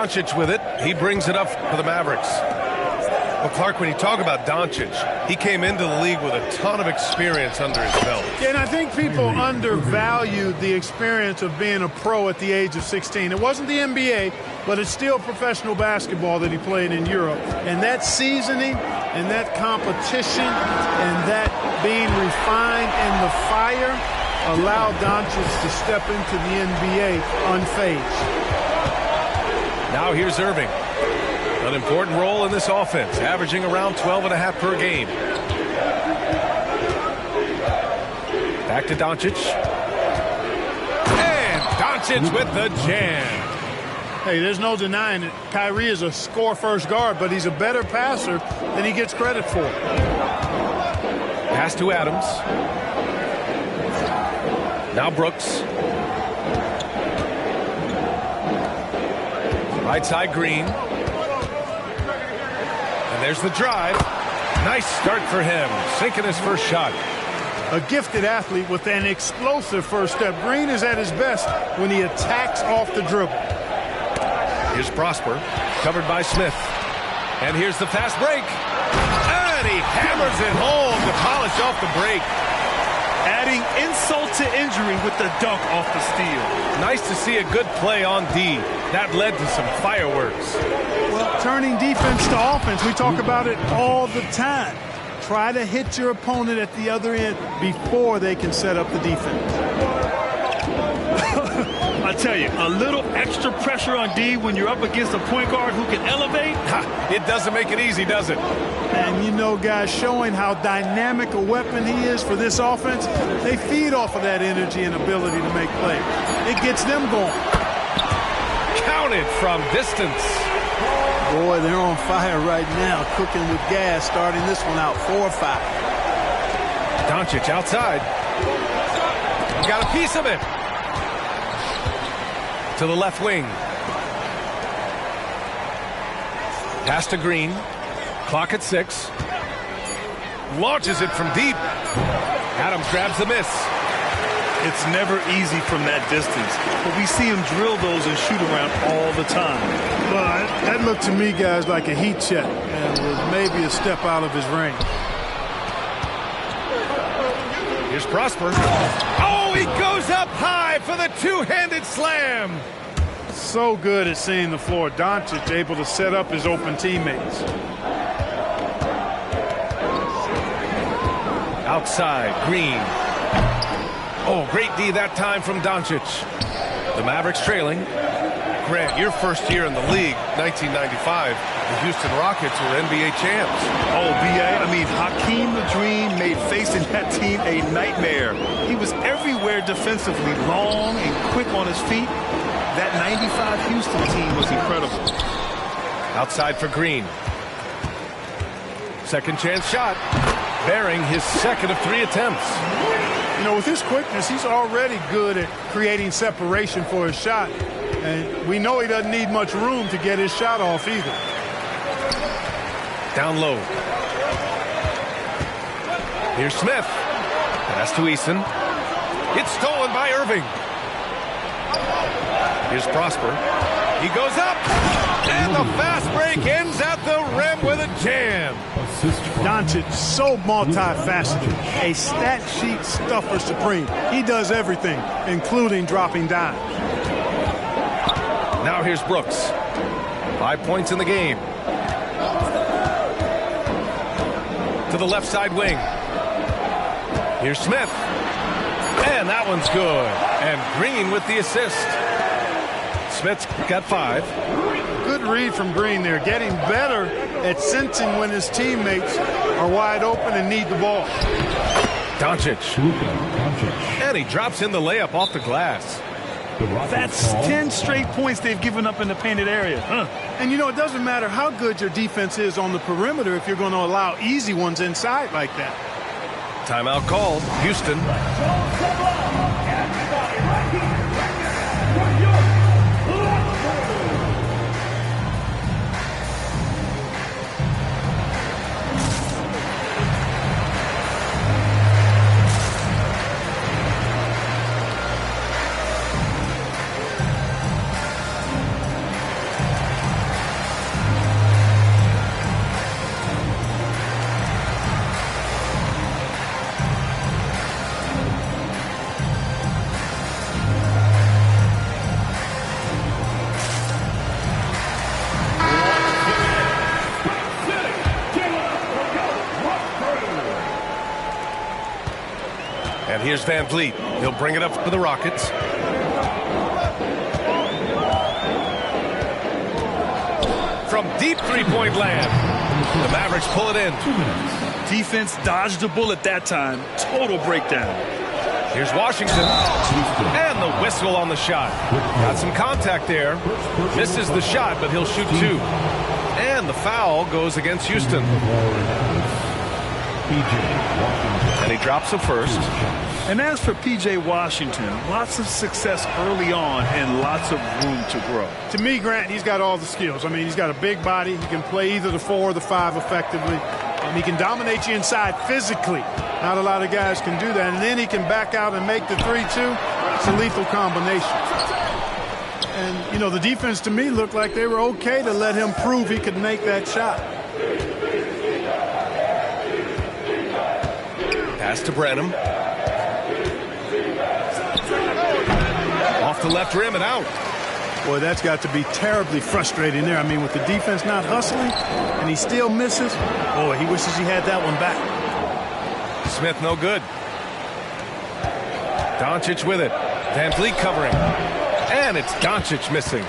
Doncic with it. He brings it up for the Mavericks. Well, Clark, when you talk about Doncic, he came into the league with a ton of experience under his belt. Yeah, and I think people undervalued the experience of being a pro at the age of 16. It wasn't the NBA, but it's still professional basketball that he played in Europe. And that seasoning and that competition and that being refined in the fire allowed Doncic to step into the NBA unfazed. Now here's Irving. An important role in this offense, averaging around 12.5 per game. Back to Doncic. And Doncic with the jam. Hey, there's no denying it. Kyrie is a score-first guard, but he's a better passer than he gets credit for. Pass to Adams. Now Brooks. Right side Green. And there's the drive. Nice start for him, sinking his first shot. A gifted athlete with an explosive first step. Green is at his best when he attacks off the dribble. Here's Prosper, covered by Smith. And here's the fast break. And he hammers it home to polish off the break. Adding insult to injury with the dunk off the steal. Nice to see a good play on D. That led to some fireworks. Well, turning defense to offense, we talk about it all the time. Try to hit your opponent at the other end before they can set up the defense. I tell you, a little extra pressure on D when you're up against a point guard who can elevate. It doesn't make it easy, does it? And you know, guys, showing how dynamic a weapon he is for this offense, they feed off of that energy and ability to make plays. It gets them going. Counted from distance. Boy, they're on fire right now, cooking with gas, starting this one out 4-5. Doncic outside. Got a piece of it. To the left wing. Pass to Green. Clock at 6. Launches it from deep. Adams grabs the miss. It's never easy from that distance, but we see him drill those and shoot around all the time. Well, that looked to me, guys, like a heat check and was maybe a step out of his range. Here's Prosper. Oh, he goes up high for the two-handed slam. So good at seeing the floor. Doncic able to set up his open teammates. Outside, Green. Oh, great D that time from Doncic. The Mavericks trailing. Grant, your first year in the league, 1995, the Houston Rockets were NBA champs. Oh, B.A., I mean, Hakeem the Dream made facing that team a nightmare. He was everywhere defensively, long and quick on his feet. That 95 Houston team was incredible. Outside for Green. Second chance shot. Bearing his second of 3 attempts. You know, with his quickness, he's already good at creating separation for his shot. And we know he doesn't need much room to get his shot off either. Down low. Here's Smith. Pass to Eason. It's stolen by Irving. Here's Prosper. He goes up. And the fast break ends at the rim with a jam. Doncic, so multifaceted. A stat sheet stuffer supreme. He does everything, including dropping dimes. Now here's Brooks. 5 points in the game. To the left side wing. Here's Smith. And that one's good. And Green with the assist. Smith's got 5. Good read from Green there. Getting better at sensing when his teammates are wide open and need the ball. Doncic. And he drops in the layup off the glass. That's 10 straight points they've given up in the painted area. And, you know, it doesn't matter how good your defense is on the perimeter if you're going to allow easy ones inside like that. Timeout called. Houston. And here's Van Vliet. He'll bring it up for the Rockets. From deep three-point land, the Mavericks pull it in. Defense dodged a bullet that time. Total breakdown. Here's Washington. And the whistle on the shot. Got some contact there. Misses the shot, but he'll shoot two. And the foul goes against Houston. And he drops the first. And as for P.J. Washington, lots of success early on and lots of room to grow. To me, Grant, he's got all the skills. I mean, he's got a big body. He can play either the 4 or the 5 effectively. He can dominate you inside physically. Not a lot of guys can do that. And then he can back out and make the 3-2. It's a lethal combination. And, you know, the defense to me looked like they were okay to let him prove he could make that shot. Pass to Branham. Off the left rim and out. Boy, that's got to be terribly frustrating there. I mean, with the defense not hustling and he still misses, boy, he wishes he had that one back. Smith no good. Doncic with it. Van Vliet covering. And it's Doncic missing.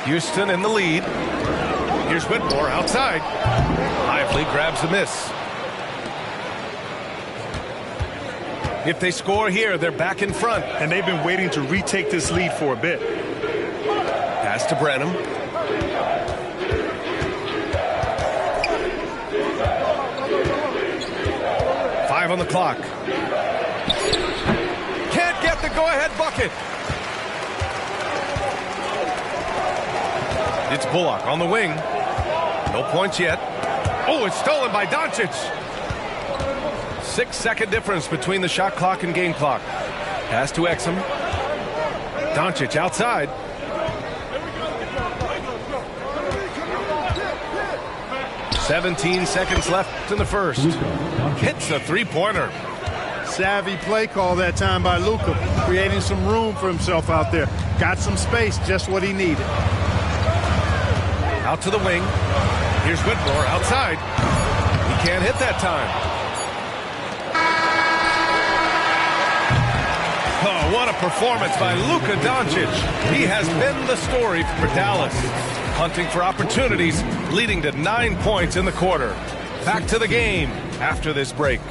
Houston in the lead. Here's Whitmore outside. Lively grabs the miss. If they score here, they're back in front. And they've been waiting to retake this lead for a bit. Pass to Branham. Five on the clock. Can't get the go-ahead bucket. It's Bullock on the wing. No points yet. Oh, it's stolen by Doncic. 6-second difference between the shot clock and game clock. Pass to Exum. Doncic outside. "17 seconds left in the first. Hits a three-pointer. Savvy play call that time by Luka, creating some room for himself out there. Got some space, just what he needed. Out to the wing. Here's Whitmore outside. He can't hit that time. Oh, what a performance by Luka Doncic. He has been the story for Dallas. Hunting for opportunities, leading to 9 points in the quarter. Back to the game after this break.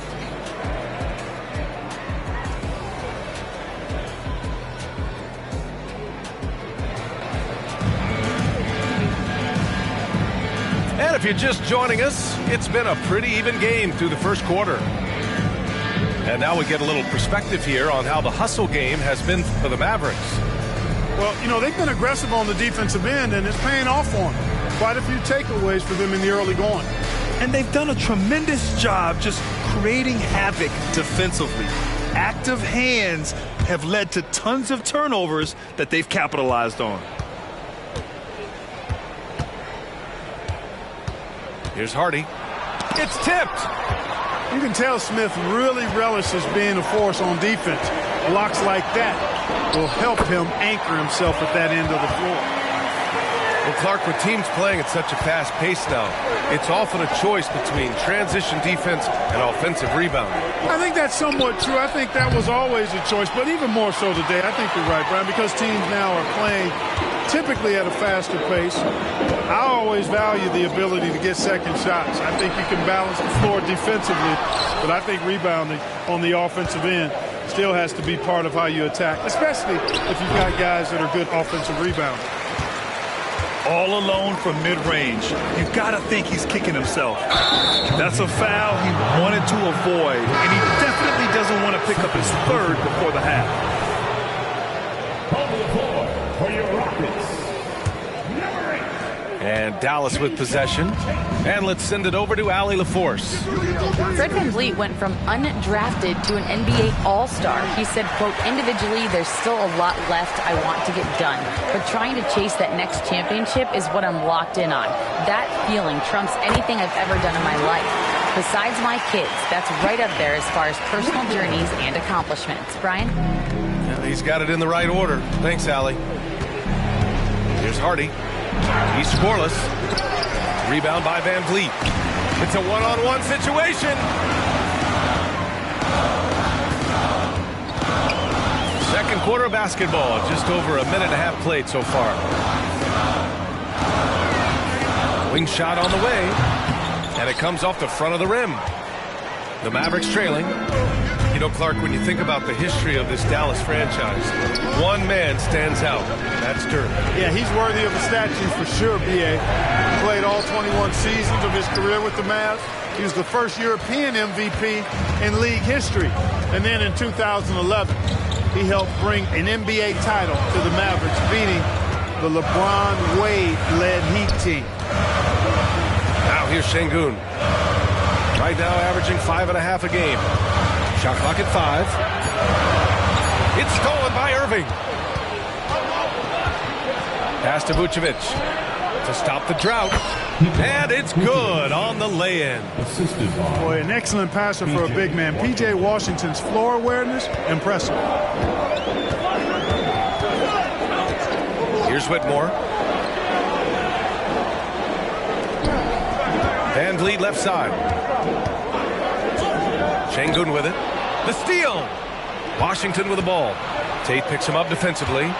And if you're just joining us, it's been a pretty even game through the first quarter. And now we get a little perspective here on how the hustle game has been for the Mavericks. Well, you know, they've been aggressive on the defensive end, and it's paying off for them. Quite a few takeaways for them in the early going. And they've done a tremendous job just creating havoc defensively. Active hands have led to tons of turnovers that they've capitalized on. Here's Hardy. It's tipped. You can tell Smith really relishes being a force on defense. Blocks like that will help him anchor himself at that end of the floor. Well, Clark, with teams playing at such a fast pace now, it's often a choice between transition defense and offensive rebounding. I think that's somewhat true. I think that was always a choice, but even more so today. I think you're right, Brian, because teams now are playing typically at a faster pace. I always value the ability to get second shots. I think you can balance the floor defensively, but I think rebounding on the offensive end still has to be part of how you attack, especially if you've got guys that are good offensive rebounders. All alone from mid-range. You've got to think he's kicking himself. That's a foul he wanted to avoid, and he definitely doesn't want to pick up his third before the half. On the floor for your Rockets, number 8. And Dallas with possession. And let's send it over to Allie LaForce. Fred VanVleet went from undrafted to an NBA All-Star. He said, quote, individually, there's still a lot left I want to get done. But trying to chase that next championship is what I'm locked in on. That feeling trumps anything I've ever done in my life. Besides my kids, that's right up there as far as personal journeys and accomplishments. Brian? Yeah, he's got it in the right order. Thanks, Allie. Here's Hardy. He's scoreless. Rebound by VanVleet. It's a one-on-one situation. Second quarter of basketball, just over a minute and a half played so far. Wing shot on the way, and it comes off the front of the rim. The Mavericks trailing. You know, Clark, when you think about the history of this Dallas franchise, one man stands out. That's Dirk. Yeah, he's worthy of a statue for sure, B.A. He played all 21 seasons of his career with the Mavs. He was the first European MVP in league history. And then in 2011, he helped bring an NBA title to the Mavericks, beating the LeBron Wade-led Heat team. Now here's Şengün. Right now averaging 5.5 a game. Shot clock at 5. It's stolen by Irving. Pass to Vucevic to stop the drought. And it's good on the lay-in. Boy, an excellent passer for a big man. P.J. Washington's floor awareness, impressive. Here's Whitmore. Van Vliet left side. Şengün with it. The steal. Washington with the ball. Tate picks him up defensively.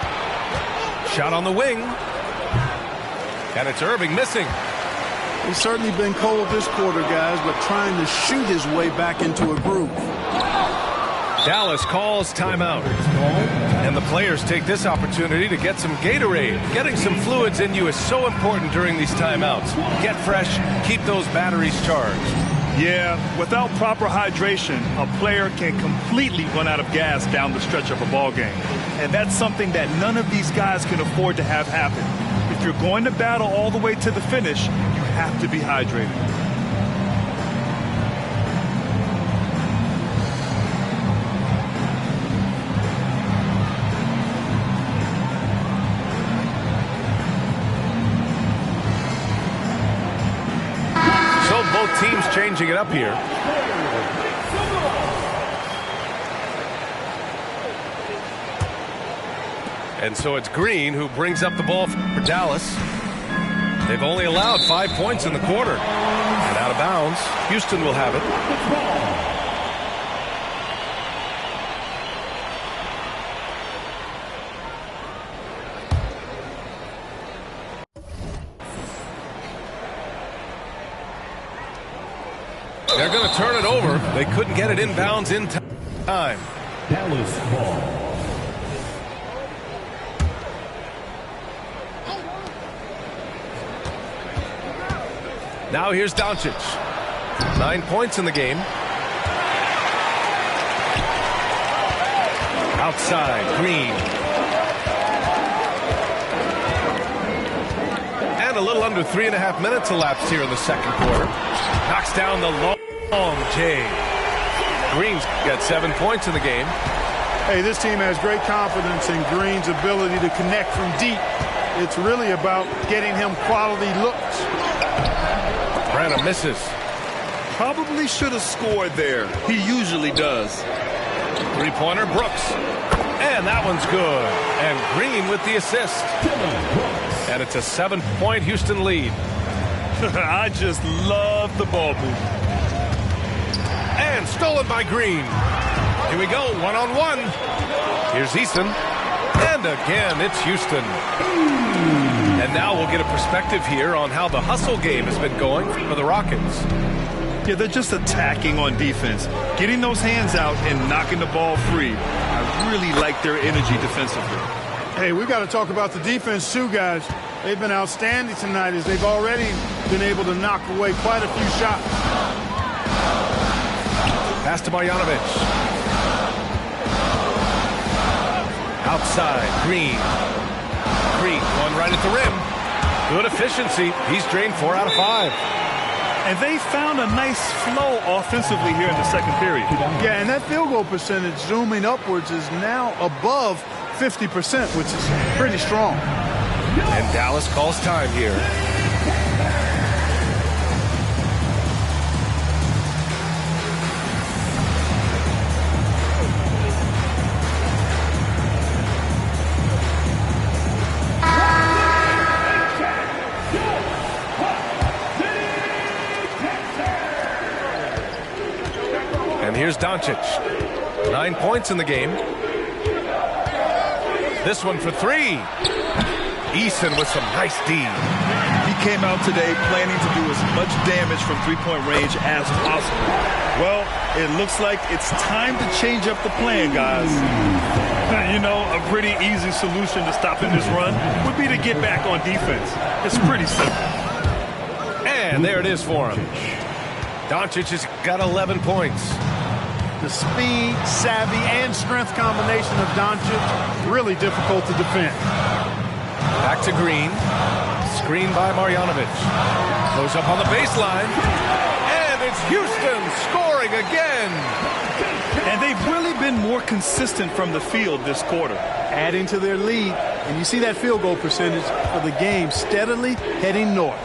Shot on the wing. And it's Irving missing. He's certainly been cold this quarter, guys, but trying to shoot his way back into a groove. Dallas calls timeout. And the players take this opportunity to get some Gatorade. Getting some fluids in you is so important during these timeouts. Get fresh, keep those batteries charged. Yeah, without proper hydration, a player can completely run out of gas down the stretch of a ball game. And that's something that none of these guys can afford to have happen. If you're going to battle all the way to the finish, you have to be hydrated. So both teams changing it up here. And so it's Green who brings up the ball for Dallas. They've only allowed 5 points in the quarter. And out of bounds, Houston will have it. They're going to turn it over. They couldn't get it inbounds in time. Dallas ball. Now here's Doncic. 9 points in the game. Outside, Green. And a little under 3.5 minutes elapsed here in the second quarter. Knocks down the long J. Green's got 7 points in the game. Hey, this team has great confidence in Green's ability to connect from deep. It's really about getting him quality looks. Branham misses. Probably should have scored there. He usually does. Three-pointer, Brooks. And that one's good. And Green with the assist. And it's a 7-point Houston lead. I just love the ball movement. And stolen by Green. Here we go, one-on-one. Here's Eason. And again, it's Houston. And now we'll get a perspective here on how the hustle game has been going for the Rockets. Yeah, they're just attacking on defense, getting those hands out and knocking the ball free. I really like their energy defensively. Hey, we've got to talk about the defense too, guys. They've been outstanding tonight as they've already been able to knock away quite a few shots. Pass to Marjanovic. Outside, Green. Creek, one right at the rim. Good efficiency. He's drained 4 out of 5. And they found a nice flow offensively here in the second period. Yeah, and that field goal percentage zooming upwards is now above 50%, which is pretty strong. And Dallas calls time here. And here's Doncic. 9 points in the game. This one for three. Eason with some nice D. He came out today planning to do as much damage from three-point range as possible. Well, it looks like it's time to change up the plan, guys. You know, a pretty easy solution to stopping this run would be to get back on defense. It's pretty simple. And there it is for him. Doncic has got 11 points. The speed, savvy, and strength combination of Doncic, really difficult to defend. Back to Green. Screen by Marjanovic. Goes up on the baseline. And it's Houston scoring again. And they've really been more consistent from the field this quarter. Adding to their lead. And you see that field goal percentage for the game steadily heading north.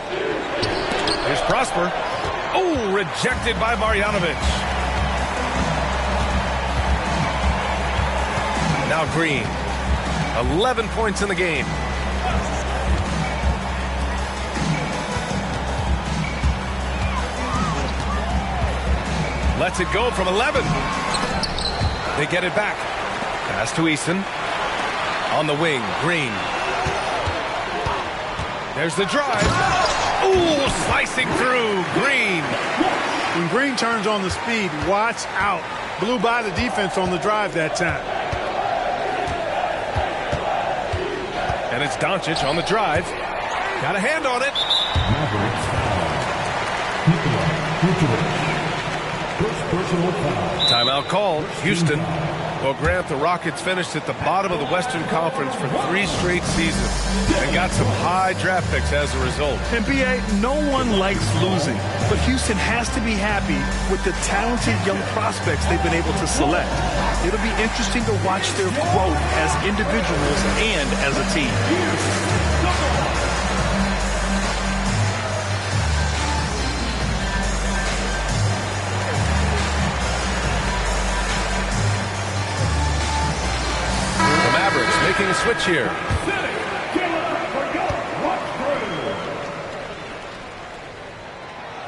Here's Prosper. Oh, rejected by Marjanovic. Now Green. 11 points in the game. Lets it go from 11. They get it back. Pass to Eason. On the wing, Green. There's the drive. Ooh, slicing through, Green. When Green turns on the speed, watch out. Blew by the defense on the drive that time. And it's Doncic on the drive. Got a hand on it. Timeout called. Houston. Well, Grant, the Rockets finished at the bottom of the Western Conference for 3 straight seasons and got some high draft picks as a result. And B.A., no one likes losing, but Houston has to be happy with the talented young prospects they've been able to select. It'll be interesting to watch their growth as individuals and as a team. Making a switch here.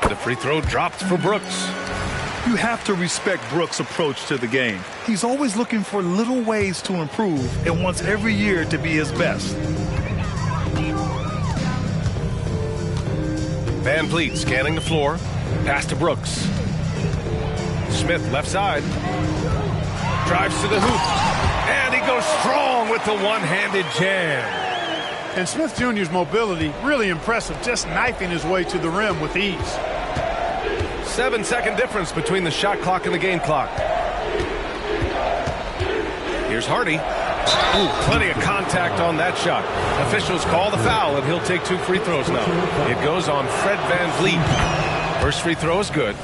The free throw dropped for Brooks. You have to respect Brooks' approach to the game. He's always looking for little ways to improve and wants every year to be his best. Van Vliet scanning the floor. Pass to Brooks. Smith left side. Drives to the hoop. And he goes strong with the one-handed jam. And Smith Jr.'s mobility, really impressive, just knifing his way to the rim with ease. 7-second difference between the shot clock and the game clock. Here's Hardy. Ooh, plenty of contact on that shot. Officials call the foul, and he'll take 2 free throws now. It goes on Fred Van Vliet. First free throw is good.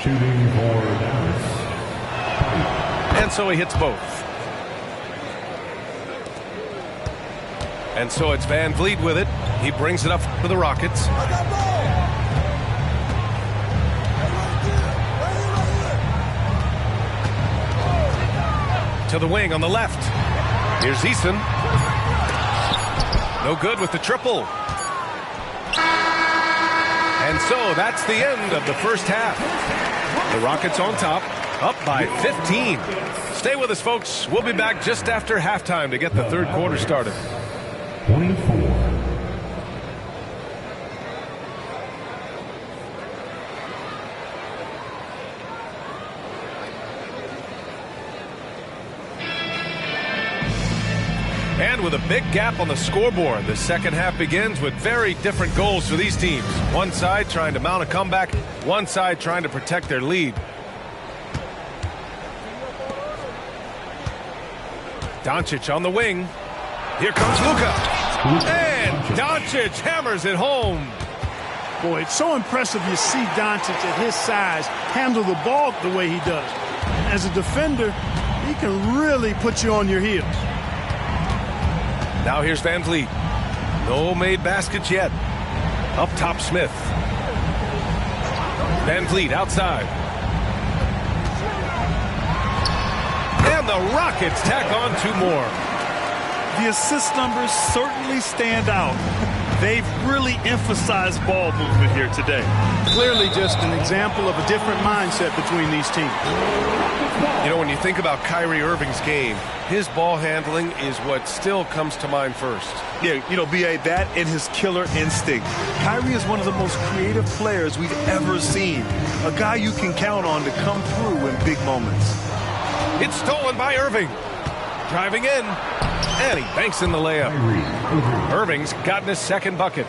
Shooting for Dallas. And so he hits both. And so it's Van Vliet with it. He brings it up for the Rockets. To the wing on the left. Here's Eason. No good with the triple. And so that's the end of the first half. The Rockets on top, up by 15. Stay with us, folks. We'll be back just after halftime to get the third quarter started. 24. And with a big gap on the scoreboard, the second half begins with very different goals for these teams. One side trying to mount a comeback, one side trying to protect their lead. Doncic on the wing. Here comes Luka. And Doncic hammers it home. Boy, it's so impressive you see Doncic at his size handle the ball the way he does. As a defender, he can really put you on your heels. Now here's Van Vliet. No made baskets yet. Up top, Smith. Van Vliet outside. And the Rockets tack on 2 more. The assist numbers certainly stand out. They've really emphasized ball movement here today. Clearly just an example of a different mindset between these teams. You know, when you think about Kyrie Irving's game, his ball handling is what still comes to mind first. Yeah, you know, B.A., that and his killer instinct. Kyrie is one of the most creative players we've ever seen. A guy you can count on to come through in big moments. It's stolen by Irving. Driving in. And he banks in the layup. Irving's gotten his second bucket.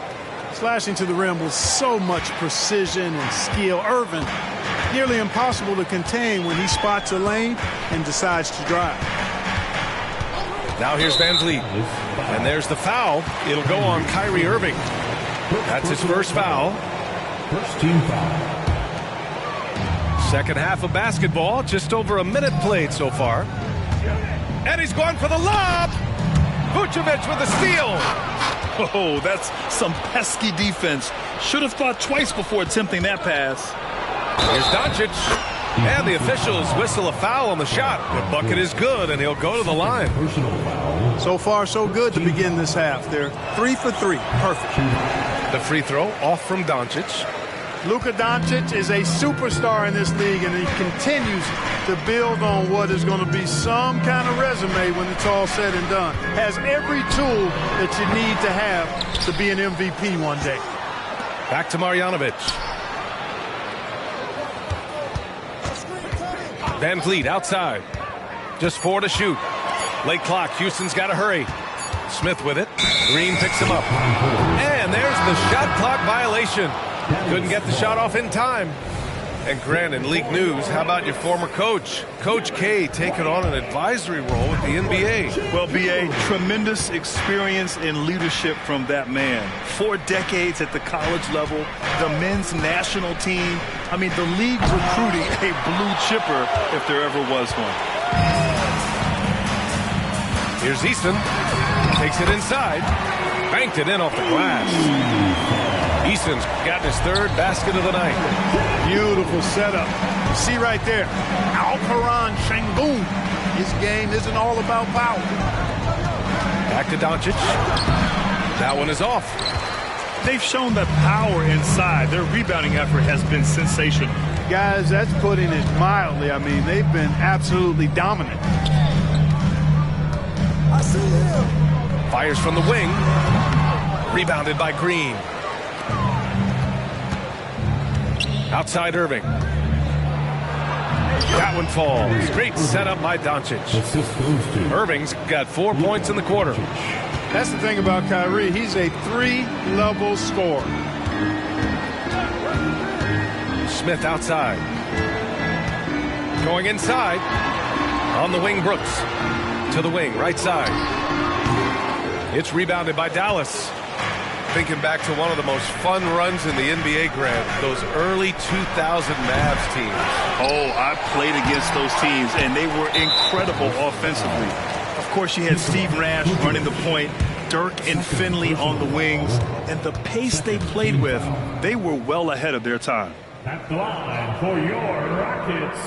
Slashing to the rim with so much precision and skill. Irving, nearly impossible to contain when he spots a lane and decides to drive. Now here's Van Vliet. And there's the foul. It'll go on Kyrie Irving. That's his first foul. First team foul. Second half of basketball. Just over a minute played so far. And he's going for the lob. Vucevic with the steal. Oh, that's some pesky defense. Should have thought twice before attempting that pass. Here's Doncic. And the officials whistle a foul on the shot. The bucket is good, and he'll go to the line. Personal foul. So far, so good to begin this half. They're 3 for 3. Perfect. The free throw off from Doncic. Luka Doncic is a superstar in this league, and he continues to build on what is going to be some kind of resume when it's all said and done. Has every tool that you need to have to be an MVP one day. Back to Marjanovic. Van Vliet outside. Just 4 to shoot. Late clock. Houston's got to hurry. Smith with it. Green picks him up. And there's the shot clock violation. Couldn't get the shot off in time. And Grant, in league news, how about your former coach? Coach K taking on an advisory role with the NBA. Well, B.A., tremendous experience and leadership from that man. 4 decades at the college level, the men's national team. I mean, the league's recruiting a blue chipper if there ever was one. Here's Easton. Takes it inside. Banked it in off the glass. Easton's gotten his 3rd basket of the night. Beautiful setup. You see right there, Alperen Sengun. His game isn't all about power. Back to Doncic. That one is off. They've shown that power inside. Their rebounding effort has been sensational. Guys, that's putting it mildly. I mean, they've been absolutely dominant. I see him. Fires from the wing. Rebounded by Green. Outside Irving. That one falls. Great setup by Doncic. Assist goes to Irving's got 4 points in the quarter. That's the thing about Kyrie. He's a 3-level scorer. Smith outside. Going inside. On the wing, Brooks. To the wing, right side. It's rebounded by Dallas. Thinking back to one of the most fun runs in the NBA, Grant, those early 2000 Mavs teams. Oh, I played against those teams, and they were incredible offensively. Of course, you had Steve Nash running the point, Dirk and Finley on the wings, and the pace they played with, they were well ahead of their time. at the line for your Rockets.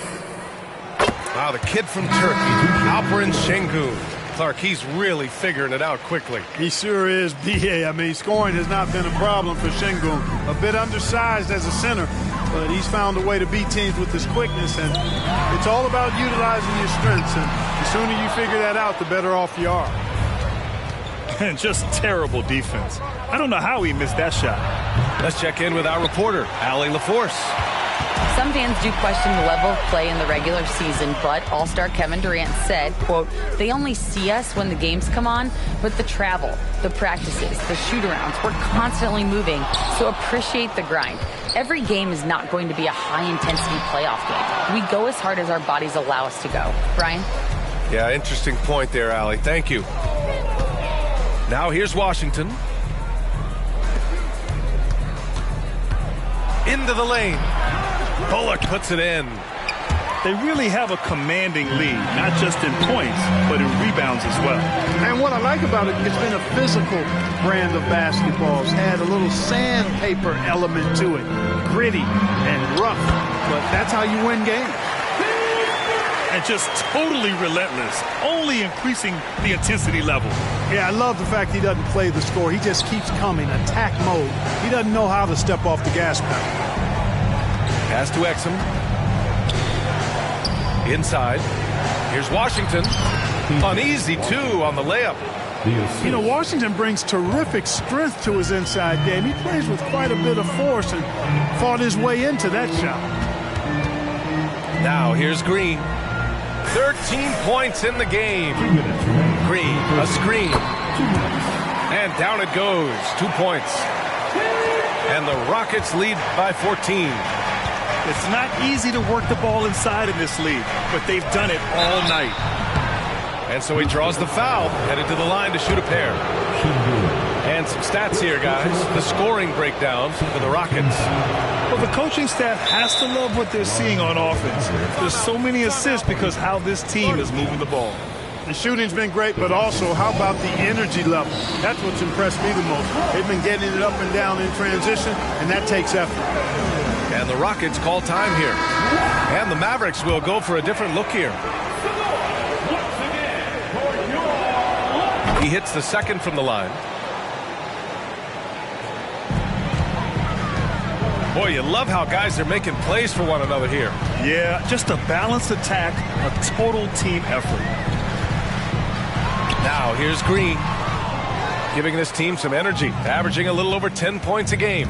Wow, the kid from Turkey, Alperen Sengun. Clark, he's really figuring it out quickly. He sure is, B.A. I mean, scoring has not been a problem for Sengun. A bit undersized as a center, but he's found a way to beat teams with his quickness, and it's all about utilizing your strengths, and the sooner you figure that out, the better off you are. And just terrible defense. I don't know how he missed that shot. Let's check in with our reporter, Allie LaForce. Some fans do question the level of play in the regular season, but All-Star Kevin Durant said, quote, they only see us when the games come on, but the travel, the practices, the shoot-arounds, we're constantly moving, so appreciate the grind. Every game is not going to be a high-intensity playoff game. We go as hard as our bodies allow us to go. Brian? Yeah, interesting point there, Allie. Thank you. Now here's Washington. Into the lane. Bullock puts it in. They really have a commanding lead, not just in points, but in rebounds as well. And what I like about it, it's been a physical brand of basketball. It's had a little sandpaper element to it. Gritty and rough, but that's how you win games. and just totally relentless, only increasing the intensity level. Yeah, I love the fact he doesn't play the score. He just keeps coming, attack mode. He doesn't know how to step off the gas pedal. Pass to Exum. Inside. Here's Washington. Uneasy, too, on the layup. You know, Washington brings terrific strength to his inside game. He plays with quite a bit of force and fought his way into that shot. Now, here's Green. 13 points in the game. Green, a screen. And down it goes. 2 points. And the Rockets lead by 14. It's not easy to work the ball inside in this league, but they've done it all night. And so he draws the foul, headed to the line to shoot a pair. And some stats here, guys. The scoring breakdown for the Rockets. Well, the coaching staff has to love what they're seeing on offense. There's so many assists because how this team is moving the ball. The shooting's been great, but also how about the energy level? That's what's impressed me the most. They've been getting it up and down in transition, and that takes effort. And the Rockets call time here. And the Mavericks will go for a different look here. He hits the second from the line. Boy, you love how guys are making plays for one another here. Yeah, just a balanced attack, a total team effort. Now, here's Green, giving this team some energy, averaging a little over 10 points a game.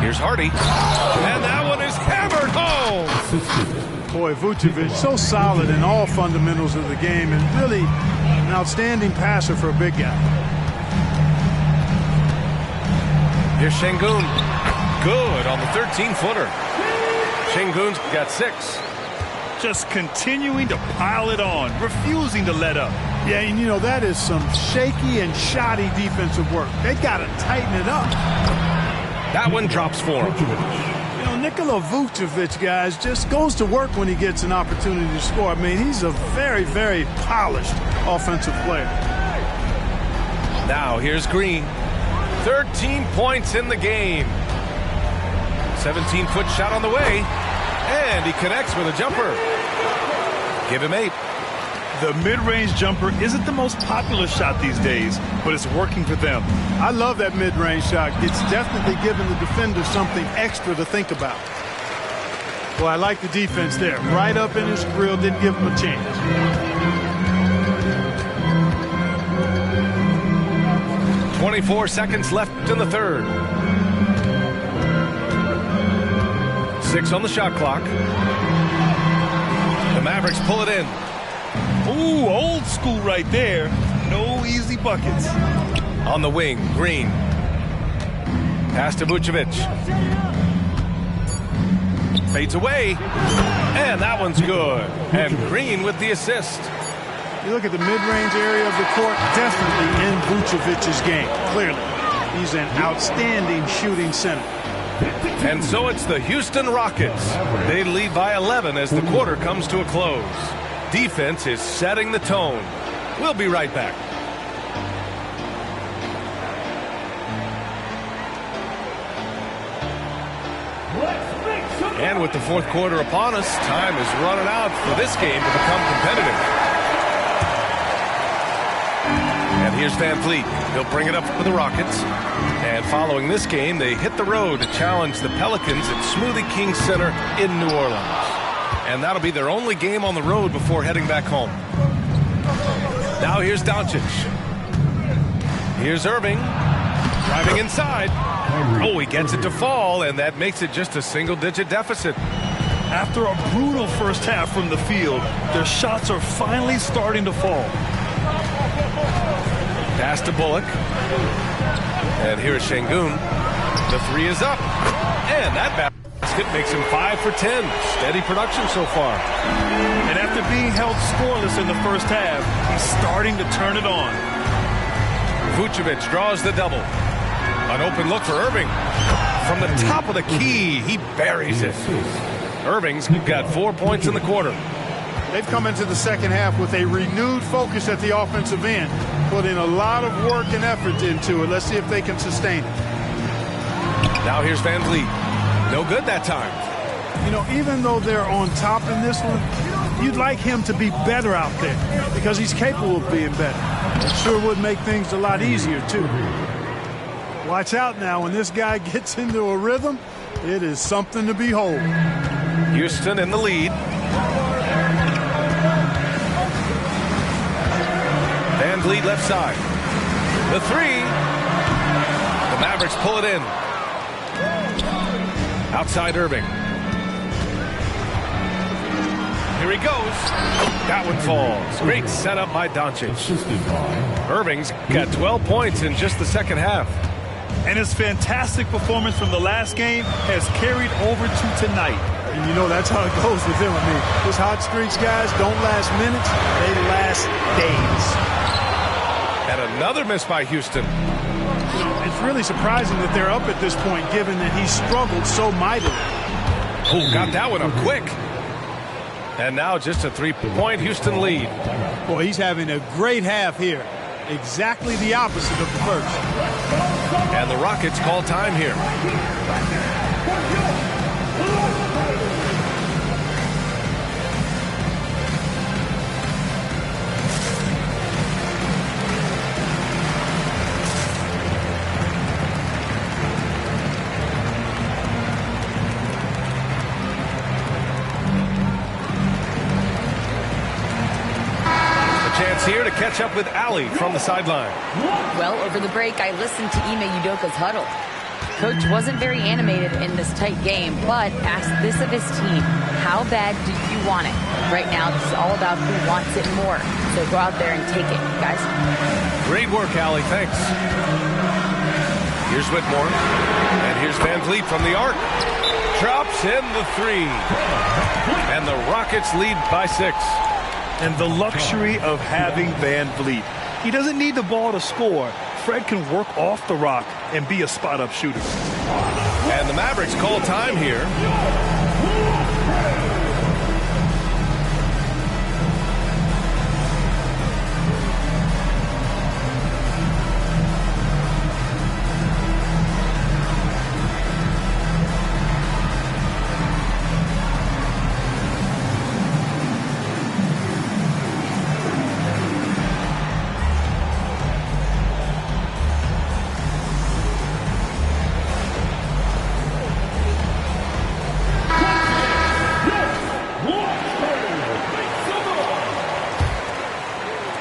Here's Hardy, and that one is hammered home. Boy, Vucevic, so solid in all fundamentals of the game, and really an outstanding passer for a big guy. Here's Şengün. Good on the 13-footer. Şengün's got 6. Just continuing to pile it on, refusing to let up. Yeah, and you know, that is some shaky and shoddy defensive work. They got to tighten it up. That one drops for him. You know, Nikola Vucevic, guys, just goes to work when he gets an opportunity to score. I mean, he's a very, very polished offensive player. Now, here's Green. 13 points in the game. 17-foot shot on the way. And he connects with a jumper. Give him 8. The mid-range jumper isn't the most popular shot these days, but it's working for them. I love that mid-range shot. It's definitely giving the defender something extra to think about. Well, I like the defense there. Right up in his grill, didn't give him a chance. .24 seconds left in the third. 6 on the shot clock. The Mavericks pull it in. Ooh, old school right there. No easy buckets. On the wing, Green. Pass to Vucevic. Fades away. And that one's good. And Green with the assist. You look at the mid-range area of the court, definitely in Vucevic's game. Clearly, he's an outstanding shooting center. And so it's the Houston Rockets. They lead by 11 as the quarter comes to a close. Defense is setting the tone. We'll be right back. And with the fourth quarter upon us, time is running out for this game to become competitive. And here's Van Fleet. He'll bring it up for the Rockets. And following this game, they hit the road to challenge the Pelicans at Smoothie King Center in New Orleans. And that'll be their only game on the road before heading back home. Now here's Doncic. Here's Irving. Driving inside. Oh, he gets it to fall, and that makes it just a single-digit deficit. After a brutal first half from the field, their shots are finally starting to fall. Pass to Bullock. And here's Şengün. The 3 is up. And that basket makes him 5 for 10. Steady production so far. And after being held scoreless in the first half, he's starting to turn it on. Vucevic draws the double. An open look for Irving. From the top of the key, he buries it. Irving's got 4 points in the quarter. They've come into the second half with a renewed focus at the offensive end, putting a lot of work and effort into it. Let's see if they can sustain it. Now here's VanVleet. No good that time. You know, even though they're on top in this one, you'd like him to be better out there because he's capable of being better. It sure would make things a lot easier, too. Watch out now. When this guy gets into a rhythm, it is something to behold. Houston in the lead. Van Vliet left side. The three. The Mavericks pull it in. Outside Irving. Here he goes. That one falls. Great setup by Doncic. Irving's got 12 points in just the second half. And his fantastic performance from the last game has carried over to tonight. And you know that's how it goes with him. I mean, those hot streaks, guys, don't last minutes. They last days. And another miss by Houston. It's really surprising that they're up at this point, given that he struggled so mightily. Oh, got that one up quick. And now just a three-point Houston lead. Boy, he's having a great half here. Exactly the opposite of the first. And the Rockets call time here. Here to catch up with Ali from the sideline. Well, over the break, I listened to Ime Udoka's huddle. Coach wasn't very animated in this tight game, but asked this of his team: how bad do you want it? Right now, this is all about who wants it more. So go out there and take it, guys. Great work, Ali. Thanks. Here's Whitmore. And here's Van Vliet from the arc. Drops in the three. And the Rockets lead by 6. And the luxury of having Van Vliet. He doesn't need the ball to score. Fred can work off the rock and be a spot-up shooter. And the Mavericks call time here.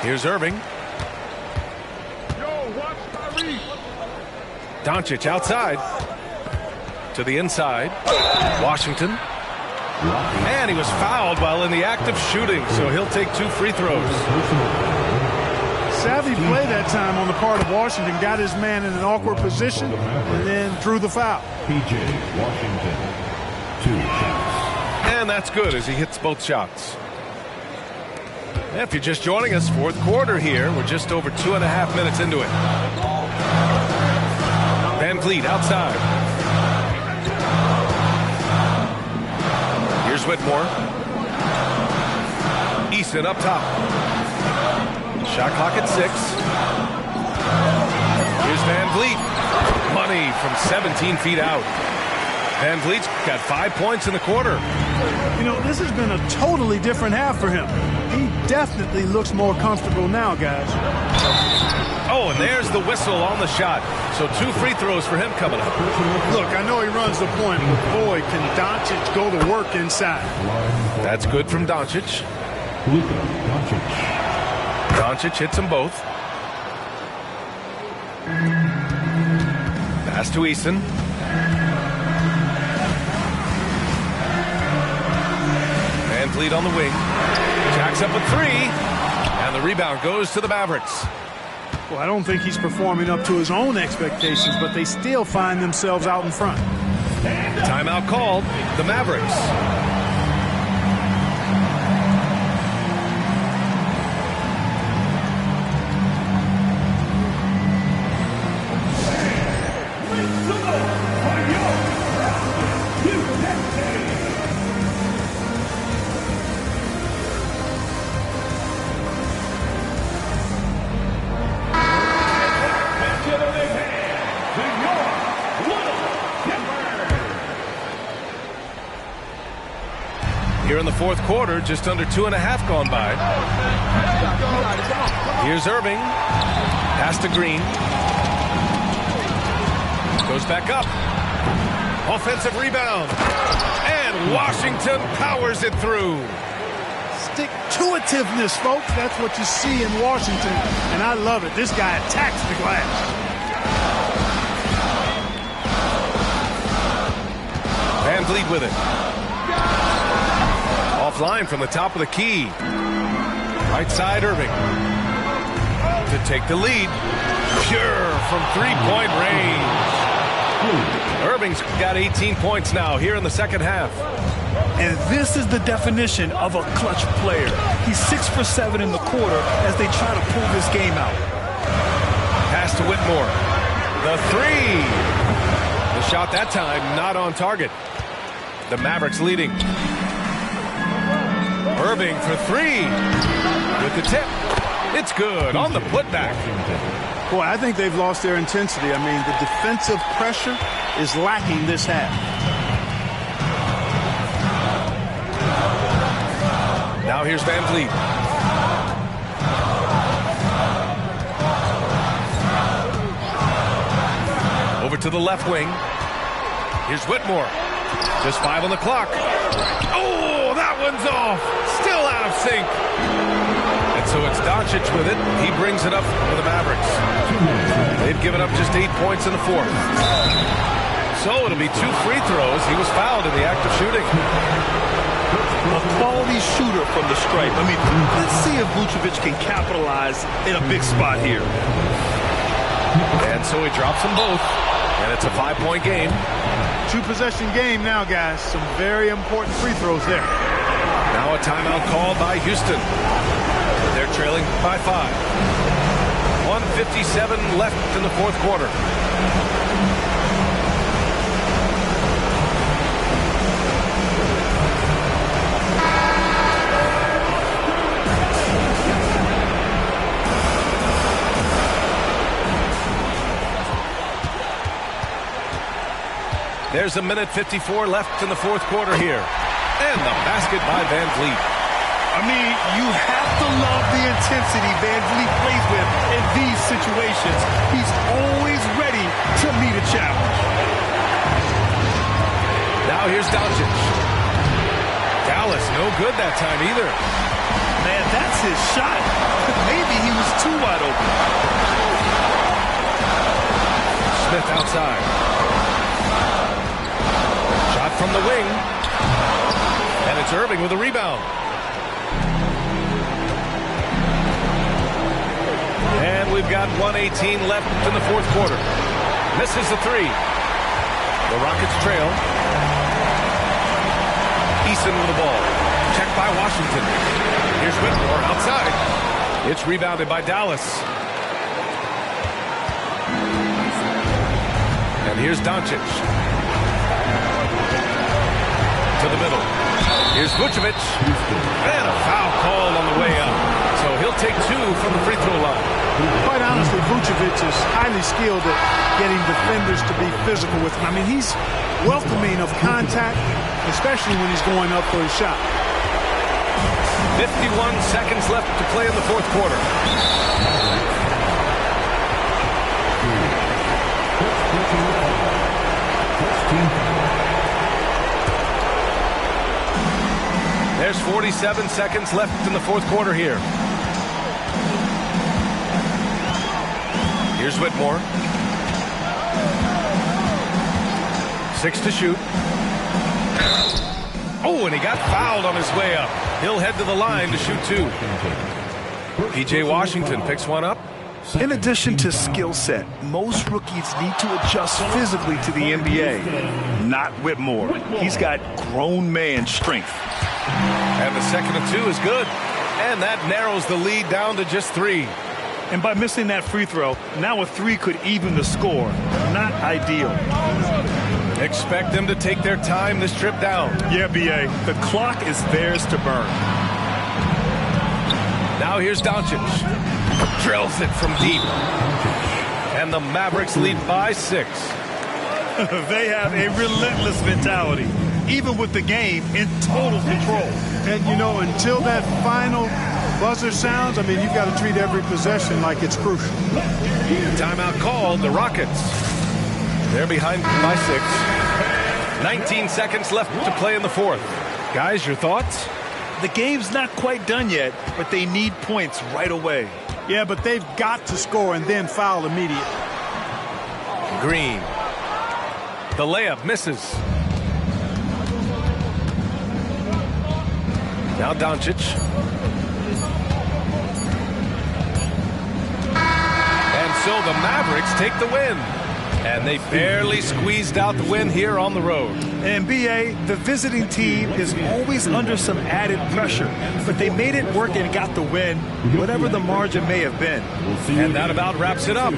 Here's Irving. Doncic outside. To the inside. Washington. And he was fouled while in the act of shooting, so he'll take 2 free throws. Savvy play that time on the part of Washington. Got his man in an awkward position and then drew the foul. P.J. Washington, 2 shots. And that's good as he hits both shots. If you're just joining us, fourth quarter here. We're just over 2.5 minutes into it. Van Vliet outside. Here's Whitmore. Easton up top. Shot clock at 6. Here's Van Vliet. Money from 17 feet out. Van Vliet's got 5 points in the quarter. You know, this has been a totally different half for him. He definitely looks more comfortable now, guys. Oh, and there's the whistle on the shot. So 2 free throws for him coming up. Look, I know he runs the point, but boy, can Doncic go to work inside. That's good from Doncic. Luka Doncic. Doncic hits them both. Pass to Easton. Van Vliet on the wing. Jacks up a 3. And the rebound goes to the Mavericks. Well, I don't think he's performing up to his own expectations, but they still find themselves out in front. Timeout called. The Mavericks. Here in the fourth quarter, just under 2.5 gone by. Here's Irving. Pass to Green. Goes back up. Offensive rebound. And Washington powers it through. Stick-to-itiveness, folks. That's what you see in Washington, and I love it. This guy attacks the glass. Van Vliet with it. Offline from the top of the key. Right side, Irving. To take the lead. Pure from three-point range. Irving's got 18 points now here in the second half. And this is the definition of a clutch player. He's 6 for 7 in the quarter as they try to pull this game out. Pass to Whitmore. The three. The shot that time not on target. The Mavericks leading. Irving for three. With the tip. It's good on the putback. Boy, I think they've lost their intensity. I mean, the defensive pressure is lacking this half. Now here's Van Vliet. Over to the left wing. Here's Whitmore. Just 5 on the clock. Oh, that one's off. Still out of sync. And so it's Doncic with it. He brings it up for the Mavericks. They've given up just 8 points in the fourth. So it'll be 2 free throws. He was fouled in the act of shooting. A quality shooter from the stripe. I mean, let's see if Vucevic can capitalize in a big spot here. And so he drops them both. And it's a 5-point game. 2-possession game now, guys. Some very important free throws there. Now a timeout called by Houston. They're trailing by 5. 1:57 left in the fourth quarter. There's 1:54 left in the fourth quarter here. And the basket by Van Vliet. I mean, you have to love the intensity Van Vliet plays with in these situations. He's always ready to meet a challenge. Now here's Doncic. Dallas, no good that time either. Man, that's his shot. Maybe he was too wide open. Smith outside. Shot from the wing. And it's Irving with a rebound. And we've got 1:18 left in the fourth quarter. Misses the three. The Rockets trail. Eason with the ball. Checked by Washington. Here's Whitmore outside. It's rebounded by Dallas. And here's Doncic. To the middle. Here's Vucevic. And a foul called on the way up. So he'll take 2 from the free throw line. Quite honestly, Vucevic is highly skilled at getting defenders to be physical with him. I mean, he's welcoming of contact, especially when he's going up for his shot. 51 seconds left to play in the fourth quarter. There's 47 seconds left in the fourth quarter here. Here's Whitmore. 6 to shoot. Oh, and he got fouled on his way up. He'll head to the line to shoot 2. P.J. Washington picks one up. In addition to skill set, most rookies need to adjust physically to the NBA. Not Whitmore. He's got grown man strength. And the second of 2 is good. And that narrows the lead down to just 3. And by missing that free throw, now a 3 could even the score. Not ideal. Expect them to take their time this trip down. Yeah, B.A. The clock is theirs to burn. Now here's Doncic. Drills it from deep. And the Mavericks lead by 6. They have a relentless mentality. even with the game in total control. And, you know, until that final buzzer sounds, I mean, you've got to treat every possession like it's crucial. Timeout called, the Rockets. They're behind by 6. 19 seconds left to play in the fourth. Guys, your thoughts? The game's not quite done yet, but they need points right away. Yeah, but they've got to score and then foul immediately. Green. The layup misses. Now Doncic. And so the Mavericks take the win. And they barely squeezed out the win here on the road. And BA, the visiting team is always under some added pressure, but they made it work and got the win, whatever the margin may have been. And that about wraps it up.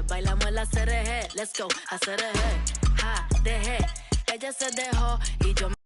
Bailamos el ACRG, let's go, ACRG, ja, dejé, ella se dejó y yo